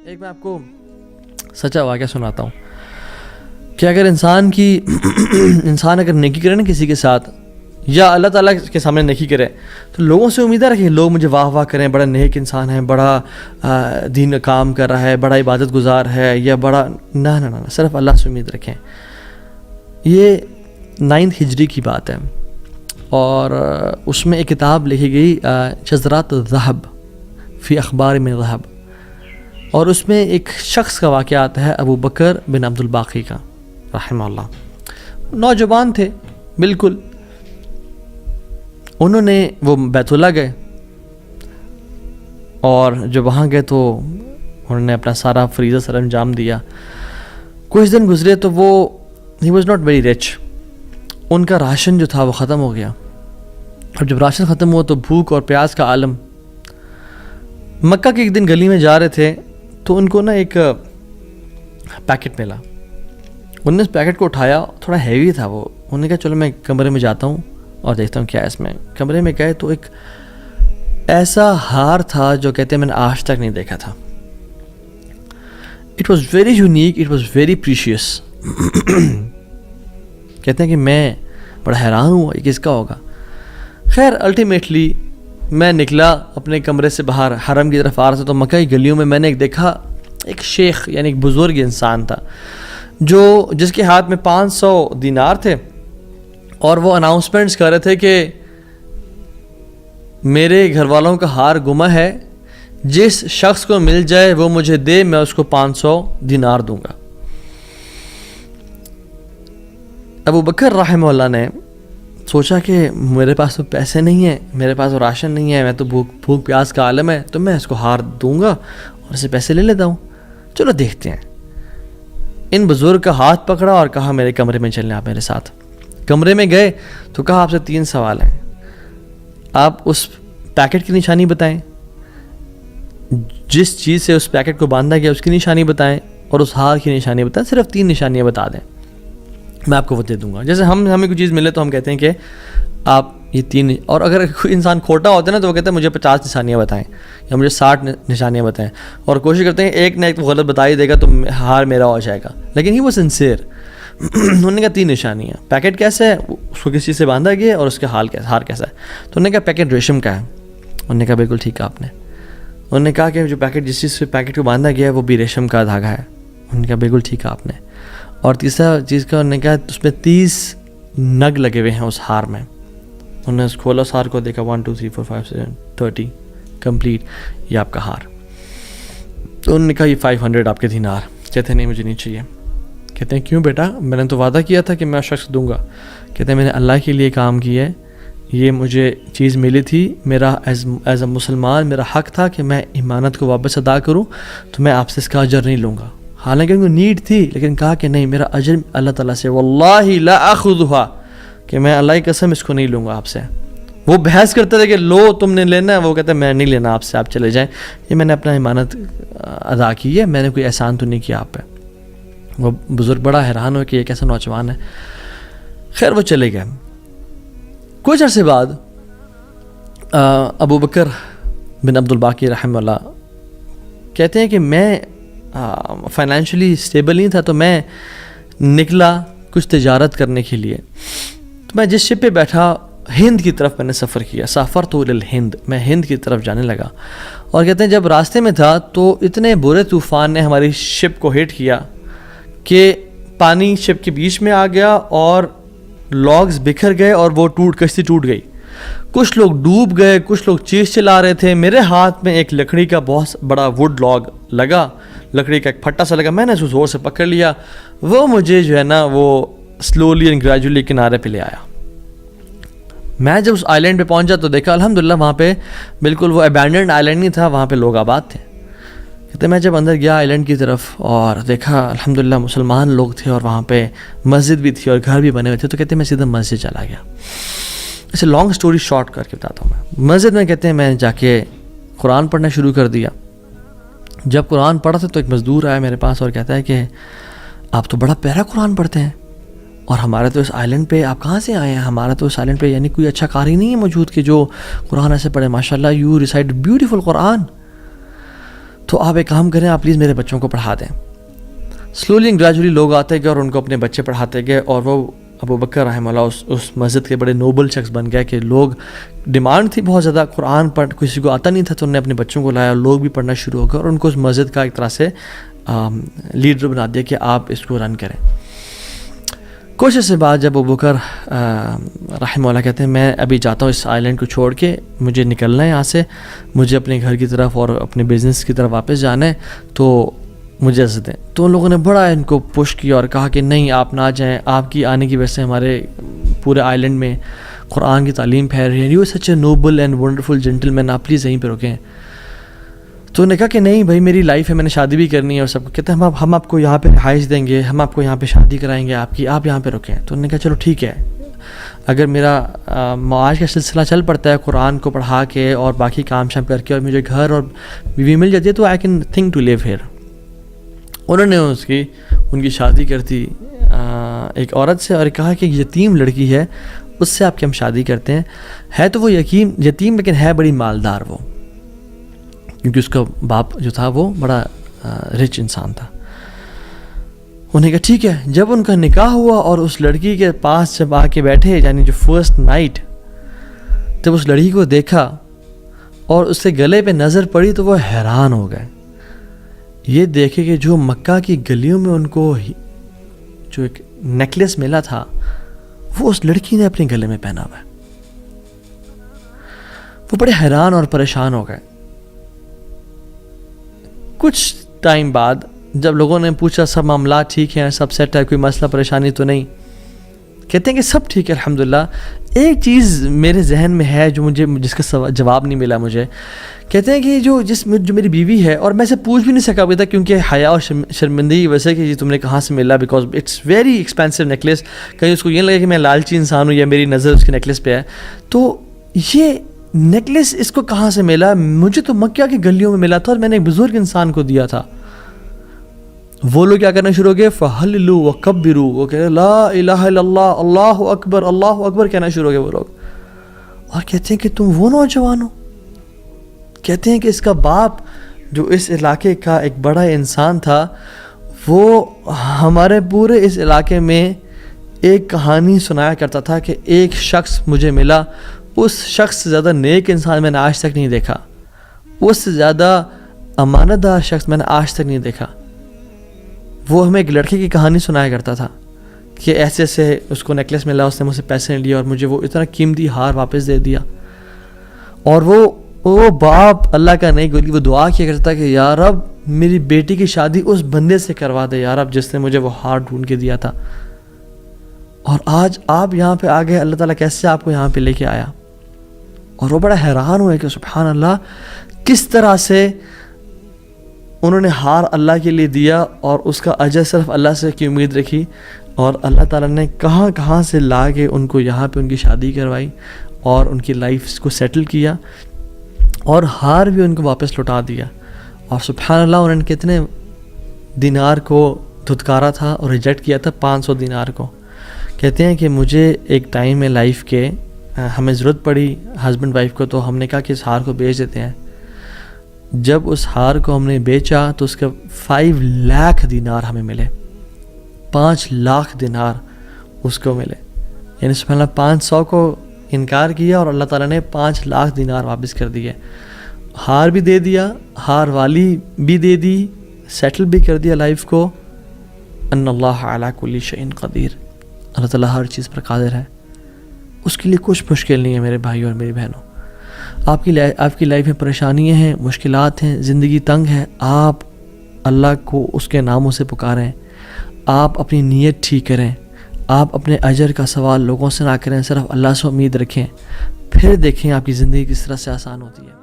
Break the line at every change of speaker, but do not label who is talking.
ایک میں آپ کو سچا واقعہ سناتا ہوں کہ اگر انسان اگر نیکی کرے نا کسی کے ساتھ یا اللہ تعالیٰ کے سامنے نیکی کرے تو لوگوں سے امید رکھیں لوگ مجھے واہ واہ کریں، بڑا نیک انسان ہے، بڑا دین کام کر رہا ہے، بڑا عبادت گزار ہے، یا بڑا نہ صرف اللہ سے امید رکھیں۔ یہ 9 ہجری کی بات ہے اور اس میں ایک کتاب لکھی گئی شذرات الذہب فی اخبار من ذہب، اور اس میں ایک شخص کا واقعہ آتا ہے ابو بکر بن عبد الباقی کا رحمہ اللہ۔ نوجوان تھے بالکل، انہوں نے وہ بیت اللہ گئے اور جب وہاں گئے تو انہوں نے اپنا سارا فریضہ سر انجام دیا۔ کچھ دن گزرے تو وہ ہی واز ناٹ ویری رچ، ان کا راشن جو تھا وہ ختم ہو گیا، اور جب راشن ختم ہوا تو بھوک اور پیاس کا عالم۔ مکہ کے ایک دن گلی میں جا رہے تھے تو ان کو نا ایک پیکٹ ملا، انہوں نے اس پیکٹ کو اٹھایا، تھوڑا ہیوی تھا وہ، انہوں نے کہا چلو میں کمرے میں جاتا ہوں اور دیکھتا ہوں کیا ہے اس میں۔ کمرے میں گئے تو ایک ایسا ہار تھا جو کہتے ہیں میں نے آج تک نہیں دیکھا تھا۔ It was very unique, it was very precious. کہتے ہیں کہ میں بڑا حیران ہوا یہ کس کا ہوگا۔ خیر الٹیمیٹلی میں نکلا اپنے کمرے سے باہر، حرم کی طرف آ رہا تھا تو مکہ کی گلیوں میں میں نے ایک دیکھا، ایک شیخ یعنی ایک بزرگ انسان تھا جس کے ہاتھ میں 500 دینار تھے، اور وہ اناؤنسمنٹس کر رہے تھے کہ میرے گھر والوں کا ہار گما ہے، جس شخص کو مل جائے وہ مجھے دے، میں اس کو 500 دینار دوں گا۔ ابو بکر رحمہ اللہ نے سوچا کہ میرے پاس تو پیسے نہیں ہیں، میرے پاس تو راشن نہیں ہے، میں تو بھوک پیاس کا عالم ہے، تو میں اس کو ہار دوں گا اور اسے پیسے لے لیتا ہوں، چلو دیکھتے ہیں۔ ان بزرگ کا ہاتھ پکڑا اور کہا میرے کمرے میں چلیں آپ میرے ساتھ۔ کمرے میں گئے تو کہا آپ سے 3 سوال ہیں، آپ اس پیکٹ کی نشانی بتائیں، جس چیز سے اس پیکٹ کو باندھا گیا اس کی نشانی بتائیں، اور اس ہار کی نشانی بتائیں، صرف 3 نشانیاں بتا دیں، میں آپ کو وہ دے دوں گا۔ جیسے ہمیں کوئی چیز ملے تو ہم کہتے ہیں کہ آپ یہ 3، اور اگر کوئی انسان کھوٹا ہوتا ہے نا تو وہ کہتے ہیں مجھے 50 نشانیاں بتائیں یا مجھے 60 نشانیاں بتائیں، اور کوشش کرتے ہیں ایک نہ ایک تو غلط بتا ہی دے گا تو ہار میرا ہو جائے گا، لیکن ہی وہ سنسیئر۔ انہوں نے کہا 3 نشانیاں، پیکٹ کیسا ہے، اس کو کس چیز سے باندھا گیا، اور اس کا ہار کیسا ہے۔ تو انہوں نے کہا پیکٹ ریشم کا ہے۔ انہوں نے کہا بالکل ٹھیک ہے آپ نے۔ انہوں نے کہا کہ جو پیکٹ جس چیز سے پیکٹ کو باندھا گیا ہے وہ بھی ریشم کا دھاگا ہے۔ انہوں نے کہا بالکل ٹھیک ہے آپ نے۔ اور تیسرا چیز کا انہوں نے کہا اس میں 30 نگ لگے ہوئے ہیں اس ہار میں۔ انہوں نے کھولا اس ہار کو، دیکھا 1 2 3 4 5 6 30 کمپلیٹ، یہ آپ کا ہار۔ تو انہوں نے کہا یہ 500 آپ کے دینار۔ کہتے ہیں نہیں مجھے نہیں چاہیے۔ کہتے ہیں کیوں بیٹا، میں نے تو وعدہ کیا تھا کہ میں شخص دوں گا۔ کہتے ہیں میں نے اللہ کے لیے کام کیا ہے، یہ مجھے چیز ملی تھی، میرا ایز اے مسلمان میرا حق تھا کہ میں امانت کو واپس ادا کروں، تو میں آپ سے اس کا اجر نہیں لوں گا۔ حالانکہ ان کو نیڈ تھی، لیکن کہا کہ نہیں میرا اجر اللہ تعالیٰ سے، واللہ لا اخذھا، کہ میں اللہ کی قسم اس کو نہیں لوں گا آپ سے۔ وہ بحث کرتے تھے کہ لو تم نے لینا ہے، وہ کہتے ہیں میں نہیں لینا آپ سے، آپ چلے جائیں، یہ میں نے اپنا امانت ادا کی ہے، میں نے کوئی احسان تو نہیں کیا آپ پہ۔ وہ بزرگ بڑا حیران ہو کہ یہ کیسا نوجوان ہے۔ خیر وہ چلے گئے۔ کچھ عرصے بعد ابو بکر بن عبد الباقی رحمہ اللہ کہتے ہیں کہ میں فائنینشلی اسٹیبل نہیں تھا، تو میں نکلا کچھ تجارت کرنے کے لیے۔ تو میں جس شپ پہ بیٹھا، ہند کی طرف میں نے سفر کیا، سافرت الی الہند، میں ہند کی طرف جانے لگا۔ اور کہتے ہیں جب راستے میں تھا تو اتنے برے طوفان نے ہماری شپ کو ہٹ کیا کہ پانی شپ کے بیچ میں آ گیا اور لاگز بکھر گئے اور وہ کشتی ٹوٹ گئی۔ کچھ لوگ ڈوب گئے، کچھ لوگ چیز چلا رہے تھے۔ میرے ہاتھ میں ایک لکڑی کا بہت بڑا ووڈ لاگ لگا، لکڑی کا ایک پھٹا سا لگا، میں نے اس کو زور سے پکڑ لیا، وہ مجھے جو ہے نا وہ سلولی اینڈ گریجولی کنارے پہ لے آیا۔ میں جب اس آئی لینڈ پہ پہنچا تو دیکھا الحمدللہ وہاں پہ بالکل وہ ابینڈنڈ آئی لینڈ نہیں تھا، وہاں پہ لوگ آباد تھے۔ کہتے میں جب اندر گیا آئی لینڈ کی طرف اور دیکھا الحمدللہ مسلمان لوگ تھے، اور وہاں پہ مسجد بھی تھی اور گھر بھی بنے ہوئے تھے، تو کہتے ہیں میں سیدھا مسجد چلا گیا۔ اسے لانگ سٹوری شارٹ کر کے بتاتا ہوں میں۔ مسجد میں کہتے ہیں میں جا کے قرآن پڑھنا شروع کر دیا۔ جب قرآن پڑھا تھا تو ایک مزدور آیا میرے پاس اور کہتا ہے کہ آپ تو بڑا پیارا قرآن پڑھتے ہیں، اور ہمارے تو اس آئی لینڈ پہ آپ کہاں سے آئے ہیں؟ ہمارا تو اس آئی لینڈ پہ یعنی کوئی اچھا قاری نہیں ہے موجود کہ جو قرآن ایسے پڑھے، ماشاء اللہ یو ریسائٹ بیوٹیفل قرآن۔ تو آپ ایک کام کریں, آپ پلیز میرے بچوں کو پڑھا دیں. سلولی اینڈ گریجولی لوگ آتے گئے اور ان کو اپنے بچے پڑھاتے گئے, اور وہ ابو بکر رحمہ اللہ اس مسجد کے بڑے نوبل شخص بن گئے کہ لوگ ڈیمانڈ تھی بہت زیادہ, قرآن پڑھ کسی کو آتا نہیں تھا, تو انہوں نے اپنے بچوں کو لایا, لوگ بھی پڑھنا شروع ہو گئے, اور ان کو اس مسجد کا ایک طرح سے لیڈر بنا دیا کہ آپ اس کو رن کریں. کچھ عرصے بعد جب ابو بکر رحمہ اللہ کہتے ہیں میں ابھی جاتا ہوں اس آئی لینڈ کو چھوڑ کے, مجھے نکلنا ہے یہاں سے, مجھے اپنے گھر کی طرف اور اپنے بزنس کی طرف واپس جانا ہے, تو مجھے اجازت دیں. تو ان لوگوں نے بڑا ان کو پش کیا اور کہا کہ نہیں آپ نہ جائیں, آپ کی آنے کی وجہ سے ہمارے پورے آئی لینڈ میں قرآن کی تعلیم پھیل رہی ہے, you such a noble and wonderful gentleman, آپ پلیز یہیں پہ رکیں. تو انہوں نے کہا کہ نہیں بھائی میری لائف ہے, میں نے شادی بھی کرنی ہے اور سب کو. کہتے ہیں ہم آپ کو یہاں پہ رہائش دیں گے, ہم آپ کو یہاں پہ شادی کرائیں گے آپ کی, آپ یہاں پہ رکیں. تو انہوں نے کہا چلو ٹھیک ہے, اگر میرا معاش کا سلسلہ چل پڑتا ہے قرآن کو پڑھا کے اور باقی کام شام کر کے, اور مجھے گھر اور بیوی مل جاتی ہے, تو I can think to leave here. انہوں نے ان کی شادی کر دی ایک عورت سے, اور کہا کہ یتیم لڑکی ہے اس سے آپ کی ہم شادی کرتے ہیں. ہے تو وہ یتیم لیکن ہے بڑی مالدار وہ, کیونکہ اس کا باپ جو تھا وہ بڑا رچ انسان تھا. انہوں نے کہا ٹھیک ہے. جب ان کا نکاح ہوا اور اس لڑکی کے پاس جب آ کے بیٹھے, یعنی جو فرسٹ نائٹ, جب اس لڑکی کو دیکھا اور اس کے گلے پہ نظر پڑی تو وہ حیران ہو گئے. یہ دیکھے کہ جو مکہ کی گلیوں میں ان کو جو ایک نیکلیس ملا تھا وہ اس لڑکی نے اپنے گلے میں پہنا ہوا ہے. وہ بڑے حیران اور پریشان ہو گئے. کچھ ٹائم بعد جب لوگوں نے پوچھا سب معاملات ٹھیک ہیں, سب سیٹ ہے, کوئی مسئلہ پریشانی تو نہیں, کہتے ہیں کہ سب ٹھیک ہے الحمدللہ. ایک چیز میرے ذہن میں ہے جو جس کا جواب نہیں ملا مجھے. کہتے ہیں کہ جو میری بیوی ہے, اور میں اسے پوچھ بھی نہیں سکا ابھی تک کیونکہ حیا اور شرمندگی ویسے کہ تم نے کہاں سے ملا, because it's very expensive necklace. کہیں اس کو یہ لگے کہ میں لالچی انسان ہوں یا میری نظر اس کے نیکلیس پہ ہے. تو یہ نیکلیس اس کو کہاں سے ملا؟ مجھے تو مکہ کی گلیوں میں ملا تھا اور میں نے ایک بزرگ انسان کو دیا تھا. وہ لوگ کیا کرنا شروع ہو گئے, فَحَلِّلُوا وَكَبِّرُوا, وہ کہہ رہے لا الہ الا اللہ, اللہ اکبر, اللہ اکبر کہنا شروع ہو گئے وہ لوگ. اور کہتے ہیں کہ تم وہ نوجوان ہو. کہتے ہیں کہ اس کا باپ جو اس علاقے کا ایک بڑا انسان تھا, وہ ہمارے پورے اس علاقے میں ایک کہانی سنایا کرتا تھا کہ ایک شخص مجھے ملا, اس شخص سے زیادہ نیک انسان میں نے آج تک نہیں دیکھا, اس سے زیادہ امانت دار شخص میں نے آج تک نہیں دیکھا. وہ ہمیں ایک لڑکے کی کہانی سنایا کرتا تھا کہ ایسے ایسے اس کو نیکلیس ملا, اس نے مجھ سے پیسے نہیں لیے اور مجھے وہ اتنا قیمتی ہار واپس دے دیا. اور وہ باپ اللہ کا نہیں گولی, وہ دعا کیا کرتا تھا کہ یا رب میری بیٹی کی شادی اس بندے سے کروا دے یا رب جس نے مجھے وہ ہار ڈھونڈ کے دیا تھا. اور آج آپ یہاں پہ آ گئے, اللہ تعالیٰ کیسے آپ کو یہاں پہ لے کے آیا. اور وہ بڑا حیران ہوئے کہ سبحان اللہ, کس طرح سے انہوں نے ہار اللہ کے لیے دیا اور اس کا اجر صرف اللہ سے کی امید رکھی, اور اللہ تعالیٰ نے کہاں کہاں سے لا کے ان کو یہاں پہ ان کی شادی کروائی اور ان کی لائف کو سیٹل کیا, اور ہار بھی ان کو واپس لوٹا دیا. اور سبحان اللہ انہوں نے کتنے دینار کو دھتکارا تھا اور ریجیکٹ کیا تھا, 500 دینار کو. کہتے ہیں کہ مجھے ایک ٹائم میں لائف کے ہمیں ضرورت پڑی ہسبینڈ وائف کو, تو ہم نے کہا کہ اس ہار کو بیچ دیتے ہیں. جب اس ہار کو ہم نے بیچا تو اس کے 5 لاکھ دینار ہمیں ملے, 5 لاکھ دینار اس کو ملے. یعنی سبحان اللہ 500 کو انکار کیا اور اللہ تعالیٰ نے 5 لاکھ دینار واپس کر دیے. ہار بھی دے دیا, ہار والی بھی دے دی, سیٹل بھی کر دیا لائف کو. ان اللہ علی کل شیء قدیر, اللہ تعالیٰ ہر چیز پر قادر ہے, اس کے لیے کچھ مشکل نہیں ہے میرے بھائیوں اور میری بہنوں. آپ کی لائف میں پریشانیاں ہیں, مشکلات ہیں, زندگی تنگ ہے, آپ اللہ کو اس کے ناموں سے پکاریں, آپ اپنی نیت ٹھیک کریں, آپ اپنے اجر کا سوال لوگوں سے نہ کریں, صرف اللہ سے امید رکھیں, پھر دیکھیں آپ کی زندگی کس طرح سے آسان ہوتی ہے.